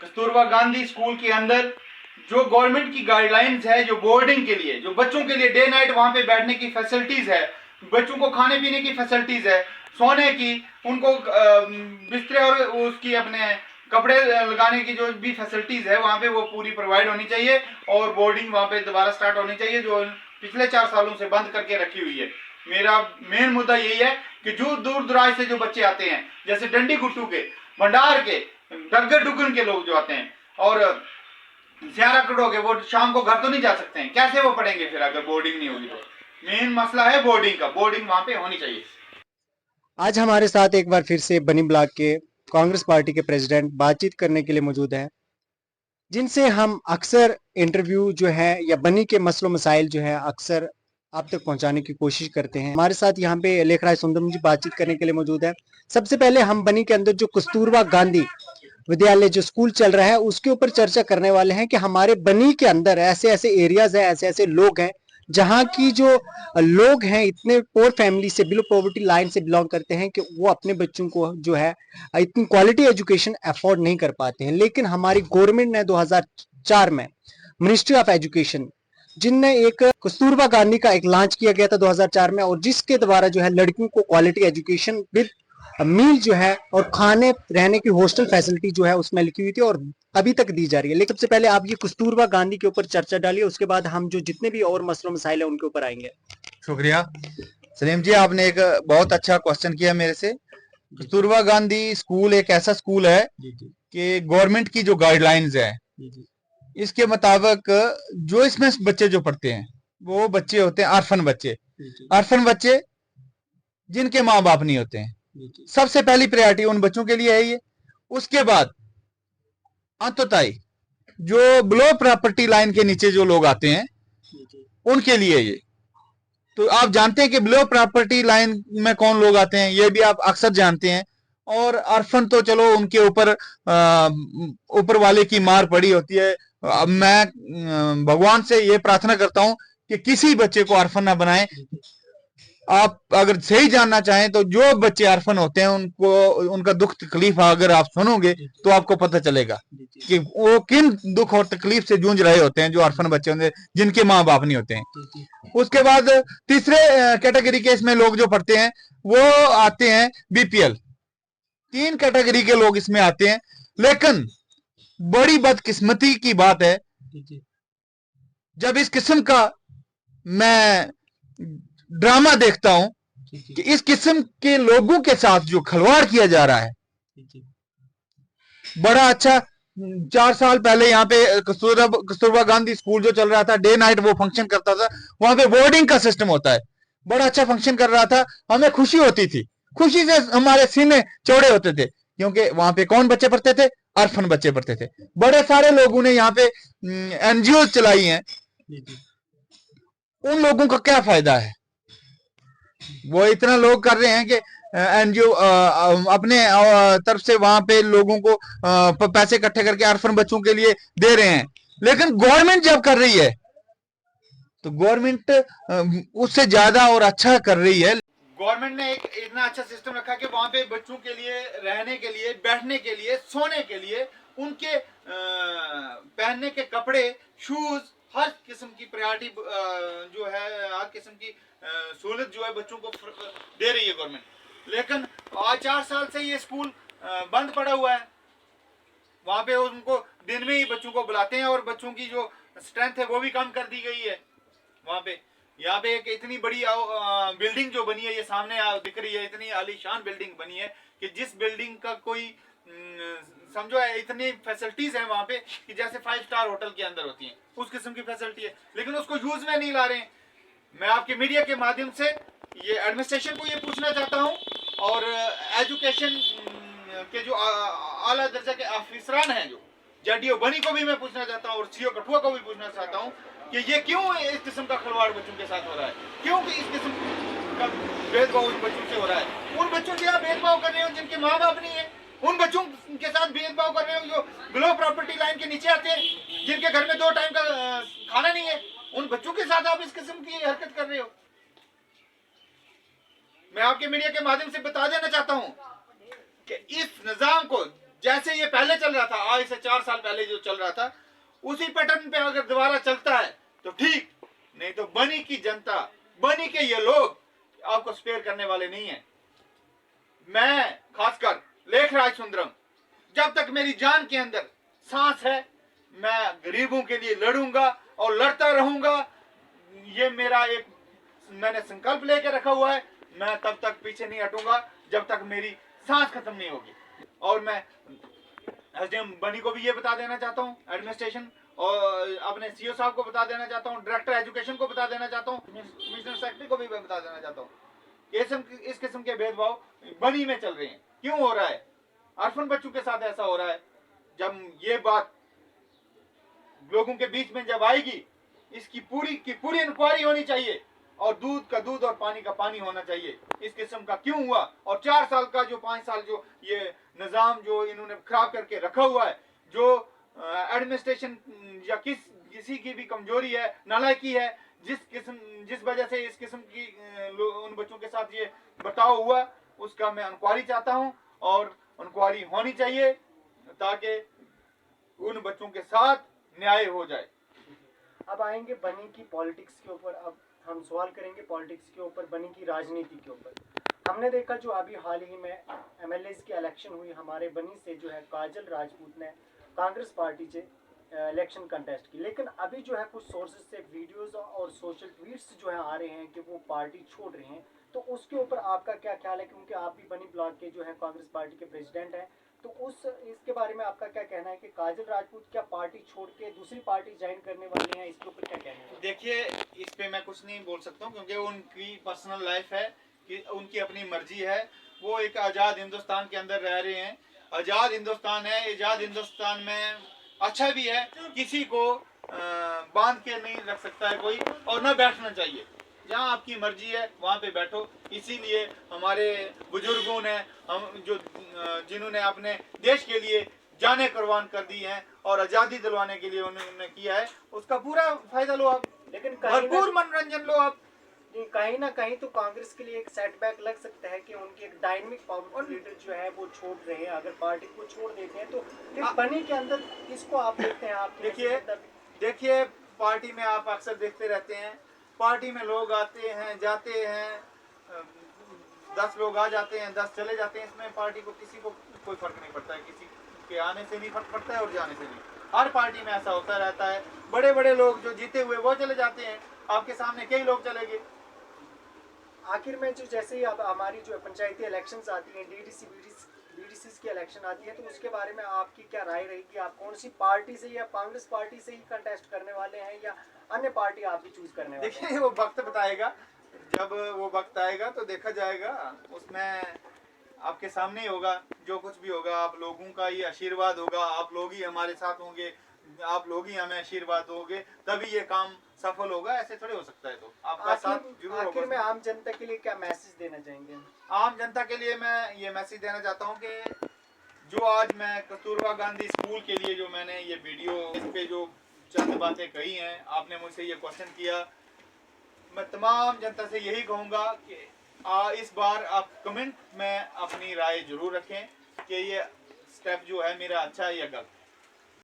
Kasturba Gandhi school के अंदर जो गवर्नमेंट की गाइडलाइंस है, जो बोर्डिंग के लिए, जो बच्चों के लिए डे नाइट वहां पे बैठने की फैसिलिटीज है, बच्चों को खाने पीने की फैसिलिटीज है, सोने की, उनको बिस्तर और उसकी अपने कपड़े लगाने की जो भी फैसिलिटीज है वहां पे वो पूरी प्रोवाइड होनी चाहिए। और बोर्डिंग वहां पे दोबारा स्टार्ट होनी चाहिए जो पिछले 4 सालों से बंद करके रखी हुई है। मेरा मेन मुद्दा यही है कि जो दूर दराज से जो बच्चे आते हैं, जैसे डंडी गुट्टू के, भंडार के, डग्गर डुगन के लोग जो आते हैं, और ज्यादा करोड़ के, वो शाम को घर तो नहीं जा सकते हैं, कैसे वो पढ़ेंगे फिर अगर बोर्डिंग नहीं होगी तो? मेन मसला है बोर्डिंग का, बोर्डिंग वहां पे होनी चाहिए। आज हमारे साथ एक बार फिर से बनी ब्लॉक के कांग्रेस पार्टी के प्रेसिडेंट बातचीत करने के लिए मौजूद हैं, जिनसे हम अक्सर इंटरव्यू जो है या बनी के मसलों मसाइल जो है अक्सर आप तक पहुंचाने की कोशिश करते हैं। हमारे साथ यहाँ पे लेखराज सुंदरम जी बातचीत करने के लिए मौजूद है। सबसे पहले हम बनी के अंदर जो कस्तूरबा गांधी विद्यालय जो स्कूल चल रहा है उसके ऊपर चर्चा करने वाले हैं कि हमारे बनी के अंदर ऐसे ऐसे एरियाज है, ऐसे ऐसे लोग हैं जहाँ की जो लोग हैं इतने पोर फैमिली से, बिलो पॉवर्टी लाइन से बिलोंग करते हैं कि वो अपने बच्चों को जो है इतनी क्वालिटी एजुकेशन अफोर्ड नहीं कर पाते हैं। लेकिन हमारी गवर्नमेंट ने 2004 में मिनिस्ट्री ऑफ एजुकेशन, जिनने एक कस्तूरबा गांधी का एक लॉन्च किया गया था 2004 में, और जिसके द्वारा जो है लड़कियों को क्वालिटी एजुकेशन विद मील जो है और खाने रहने की हॉस्टल फैसिलिटी जो है उसमें लिखी हुई थी और अभी तक दी जा रही है। लेकिन सबसे पहले आप ये कस्तूरबा गांधी के ऊपर चर्चा डालिए, उसके बाद हम जो जितने भी और मसलों मसाइल है उनके ऊपर आएंगे। शुक्रिया सलीम जी, आपने एक बहुत अच्छा क्वेश्चन किया मेरे से। कस्तूरबा गांधी स्कूल एक ऐसा स्कूल है कि गवर्नमेंट की जो गाइडलाइंस है इसके मुताबिक जो इसमें बच्चे जो पढ़ते हैं वो बच्चे होते हैं ऑर्फन बच्चे। ऑर्फन बच्चे जिनके माँ बाप नहीं होते हैं, सबसे पहली प्रायोरिटी उन बच्चों के लिए है ये। उसके बाद अंततः जो बिलो प्रॉपर्टी लाइन के नीचे जो लोग आते हैं उनके लिए ये। तो आप जानते हैं कि बिलो प्रॉपर्टी लाइन में कौन लोग आते हैं, ये भी आप अक्सर जानते हैं। और अरफन तो चलो उनके ऊपर ऊपर वाले की मार पड़ी होती है। अब मैं भगवान से ये प्रार्थना करता हूं कि किसी बच्चे को अरफन ना बनाए। आप अगर सही जानना चाहें तो जो बच्चे अरफन होते हैं उनको उनका दुख तकलीफ अगर आप सुनोगे तो आपको पता चलेगा कि वो किन दुख और तकलीफ से जूझ रहे होते हैं जो अरफन बच्चे होंगे जिनके माँ बाप नहीं होते हैं। उसके बाद तीसरे कैटेगरी के इसमें लोग जो पढ़ते हैं वो आते हैं बीपीएल। 3 कैटेगरी के लोग इसमें आते हैं। लेकिन बड़ी बदकिस्मती की बात है, जब इस किस्म का मैं ड्रामा देखता हूं कि इस किस्म के लोगों के साथ जो खिलवाड़ किया जा रहा है। बड़ा अच्छा 4 साल पहले यहाँ पे कस्तूरबा गांधी स्कूल जो चल रहा था, डे नाइट वो फंक्शन करता था, वहां पे बोर्डिंग का सिस्टम होता है। बड़ा अच्छा फंक्शन कर रहा था, हमें खुशी होती थी, खुशी से हमारे सीने चौड़े होते थे, क्योंकि वहां पे कौन बच्चे पढ़ते थे? अरफन बच्चे पढ़ते थे। बड़े सारे लोगों ने यहाँ पे एनजीओ चलाई हैं। उन लोगों का क्या फायदा है? वो इतना लोग कर रहे हैं कि एनजीओ अपने तरफ से वहां पे लोगों को पैसे इकट्ठे करके ऑर्फन बच्चों के लिए दे रहे हैं। लेकिन गवर्नमेंट जब कर रही है तो गवर्नमेंट उससे ज्यादा और अच्छा कर रही है। गवर्नमेंट ने एक इतना अच्छा सिस्टम रखा कि वहां पे बच्चों के लिए रहने के लिए, बैठने के लिए, सोने के लिए, उनके पहनने के कपड़े, शूज, हर किस्म की प्रायोरिटी जो है, हर किस्म की सहूलत जो है बच्चों को दे रही है गवर्नमेंट। लेकिन आज 4 साल से ये स्कूल बंद पड़ा हुआ है। वहां पे उनको दिन में ही बच्चों को बुलाते हैं और बच्चों की जो स्ट्रेंथ है वो भी कम कर दी गई है वहां पे। यहाँ पे एक इतनी बड़ी बिल्डिंग जो बनी है, ये सामने दिख रही है, इतनी आलीशान बिल्डिंग बनी है कि जिस बिल्डिंग का कोई समझो है, इतनी फैसिलिटीज है वहां पे कि जैसे 5 स्टार होटल के अंदर होती हैं, उस किस्म की फैसिलिटी है, लेकिन उसको यूज में नहीं ला रहे हैं। मैं आपके मीडिया के माध्यम से ये एडमिनिस्ट्रेशन को ये पूछना चाहता हूँ और एजुकेशन के जो आला दर्जा के अफसरान हैं, जो जेडीओ बनी को भी मैं पूछना चाहता हूँ और सीओ कठुआ को भी पूछना चाहता हूँ कि ये क्यों इस किस्म का खिलवाड़ बच्चों के साथ हो रहा है, क्यों कि इस किस्म का भेदभाव उन बच्चों से हो रहा है। उन बच्चों से आप भेदभाव कर रहे हो जिनके माँ बाप नहीं है, उन बच्चों के साथ भेदभाव कर रहे हो जो बिलो प्रॉपर्टी लाइन के नीचे आते हैं, जिनके घर में 2 टाइम का खाना नहीं है, उन बच्चों के साथ आप इस किस्म की हरकत कर रहे हो। मैं आपके मीडिया के माध्यम से बता देना चाहता हूं कि इस निजाम को जैसे ये पहले चल रहा था, आज से 4 साल पहले जो चल रहा था, उसी पैटर्न पे अगर दोबारा चलता है तो ठीक, नहीं तो बनी की जनता, बनी के ये लोग आपको स्पेयर करने वाले नहीं है। मैं खासकर लेखराज सुंदरम, जब तक मेरी जान के अंदर सांस है, मैं गरीबों के लिए लड़ूंगा और लड़ता रहूंगा। ये मेरा एक मैंने संकल्प लेके रखा हुआ है। मैं तब तक पीछे नहीं हटूंगा जब तक मेरी सांस खत्म नहीं होगी। और मैं एसडीएम बनी को भी ये बता देना चाहता हूँ, एडमिनिस्ट्रेशन और अपने सीओ साहब को बता देना चाहता हूँ, डायरेक्टर एजुकेशन को बता देना चाहता हूँ, कमिश्नर सेक्रेटरी को भी मैं बता देना चाहता हूँ, इस किस्म के भेदभाव बनी में चल रहे हैं। क्यों हो रहा है? अर्फन बच्चों के साथ ऐसा हो रहा है। जब ये बात लोगों के बीच में जब आएगी, इसकी पूरी इंक्वायरी होनी चाहिए और दूध का दूध और पानी का पानी होना चाहिए। इस किस्म का क्यों हुआ? और 4 साल का जो 5 साल जो ये निज़ाम जो इन्होंने खराब करके रखा हुआ है, जो एडमिनिस्ट्रेशन या किसी की भी कमजोरी है, नालायकी है, जिस वजह से इस किस्म की उन बच्चों के साथ ये बर्ताव हुआ, उसका मैं इंक्वायरी चाहता हूँ और इंक्वायरी होनी चाहिए ताकि उन बच्चों के साथ न्याय हो जाए। अब आएंगे बनी की पॉलिटिक्स के ऊपर। अब हम सवाल करेंगे पॉलिटिक्स के ऊपर, बनी की राजनीति के ऊपर। हमने देखा जो अभी हाल ही में एमएलएस की इलेक्शन हुई, हमारे बनी से जो है काजल राजपूत ने कांग्रेस पार्टी से इलेक्शन कंटेस्ट की, लेकिन अभी जो है कुछ सोर्सेज से वीडियोस और सोशल ट्वीट्स जो है आ रहे हैं कि वो पार्टी छोड़ रहे हैं। तो उसके ऊपर आपका क्या ख्याल है? क्योंकि आप भी बनी ब्लॉक के जो है कांग्रेस पार्टी के प्रेसिडेंट हैं, तो इसके बारे में आपका क्या कहना है कि काजल राजपूत क्या पार्टी छोड़ के दूसरी पार्टी ज्वाइन करने वाले हैं? इसके ऊपर क्या कहना है? देखिए, इस पे मैं कुछ नहीं बोल सकता हूँ क्योंकि उनकी पर्सनल लाइफ है, कि उनकी अपनी मर्जी है। वो एक आज़ाद हिंदुस्तान के अंदर रह रहे हैं। आज़ाद हिंदुस्तान है, आज़ाद हिंदुस्तान में अच्छा भी है, किसी को बांध के नहीं रख सकता है कोई, और न बैठना चाहिए। जहाँ आपकी मर्जी है वहाँ पे बैठो। इसीलिए हमारे बुजुर्गों ने जिन्होंने अपने देश के लिए जाने कुर्बान कर दी हैं और आज़ादी दिलवाने के लिए उन्होंने किया है, उसका पूरा फायदा लो आप, लेकिन भरपूर मनोरंजन लो आप। कहीं ना कहीं तो कांग्रेस के लिए एक सेटबैक लग सकता है कि उनके एक डायनामिक पावरफुल लीडर जो है वो छोड़ रहे हैं। अगर पार्टी को छोड़ देते हैं तो फिर बनी के अंदर किसको आप देखते हैं? आप देखिए पार्टी में आप अक्सर देखते रहते हैं, पार्टी में लोग आते हैं जाते हैं, 10 लोग आ जाते हैं 10 चले जाते हैं। इसमें पार्टी को किसी को कोई फर्क नहीं पड़ता है, किसी के आने से नहीं फर्क पड़ता है और जाने से नहीं। हर पार्टी में ऐसा होता रहता है। बड़े बड़े लोग जो जीते हुए वो चले जाते हैं, आपके सामने कई लोग चले गए। आखिर में जो जैसे ही अब हमारी जो पंचायती इलेक्शंस आती हैं, डीडीसी बीडीसी की इलेक्शन आती है, तो उसके बारे में आपकी क्या राय रहेगी? आप कौन सी पार्टी से या कांग्रेस पार्टी से ही कंटेस्ट करने वाले हैं या अन्य पार्टी आप भी चूज करने वाले हैं? देखिए, वो वक्त बताएगा। जब वो वक्त आएगा तो देखा जाएगा, उसमें आपके सामने ही होगा जो कुछ भी होगा। आप लोगों का ही आशीर्वाद होगा, आप लोग ही हमारे साथ होंगे, आप लोग ही हमें आशीर्वाद दोगे, तभी ये काम सफल होगा। ऐसे थोड़े हो सकता है। तो आपका साथ जरूर होगा। आखिर में आम जनता के लिए क्या मैसेज देना चाहेंगे? आम जनता के लिए मैं ये मैसेज देना चाहता हूँ कि जो आज मैं कस्तूरबा गांधी स्कूल के लिए जो मैंने ये वीडियो, इस पे जो चंद बातें कही हैं, आपने मुझसे ये क्वेश्चन किया, मैं तमाम जनता से यही कहूँगा कि इस बार आप कमेंट में अपनी राय जरूर रखें कि ये स्टेप जो है मेरा अच्छा है या गलत।